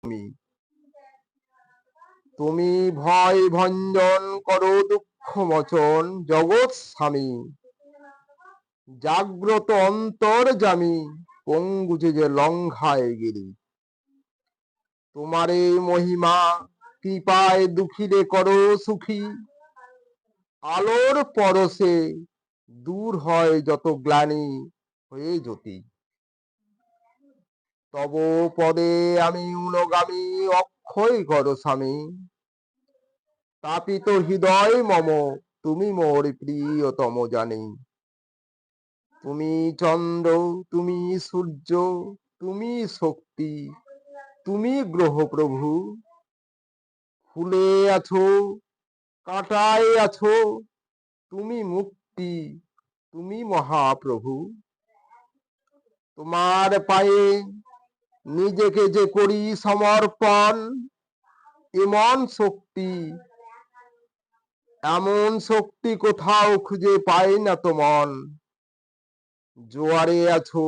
তুমি। তুমি ভয় ভঞ্জন করো দুঃখ মোচন জগৎ স্বামী। জাগ্রত অন্তর্যামী পঙ্গুজে যে লঙ্ঘায় গিরি। তোমারে মহিমা কৃপায় দুঃখীরে করো সুখী। আলোর পরশে দূর হয় যত গ্লানি হয়ে জ্যোতি। তব পদে আমি উনগামী অক্ষয় কর স্বামী। তাপিত হৃদয় মম তুমি মোর প্রিয়তম জানি। তুমি চন্দ্র তুমি সূর্য তুমি শক্তি তুমি গ্রহ প্রভু। ফুলে আছো কাঁটায় আছো তুমি মুক্তি তুমি মহাপ্রভু। তোমার পায়ে নিজেকে যে করি সমর্পণ। এমন শক্তি কোথাও খুঁজে পাই না তো মন। জোয়ারে আছো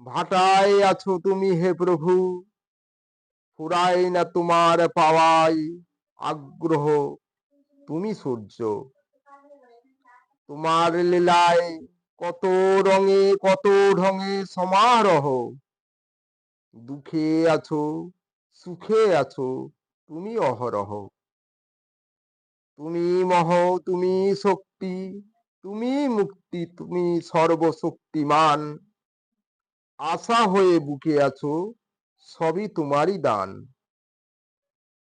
ভাটায় আছো তুমি হে প্রভু। ফুরাই না তোমার পাওয়ায় আগ্রহ তুমি সূর্য। তোমার লীলায় কত রঙে কত ঢঙে সমারোহ। দুঃখে আছো সুখে আছো তুমি অহরহ। তুমি মহ তুমি শক্তি তুমি মুক্তি তুমি সর্বশক্তিমান। আশা হয়ে বুকে আছো সবই তোমারই দান।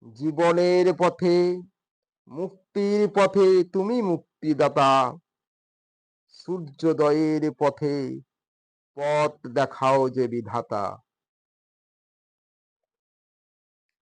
জীবনের পথে মুক্তির পথে তুমি মুক্তিদাতা। সূর্যোদয়ের পথে পথ দেখাও যে বিধাতা।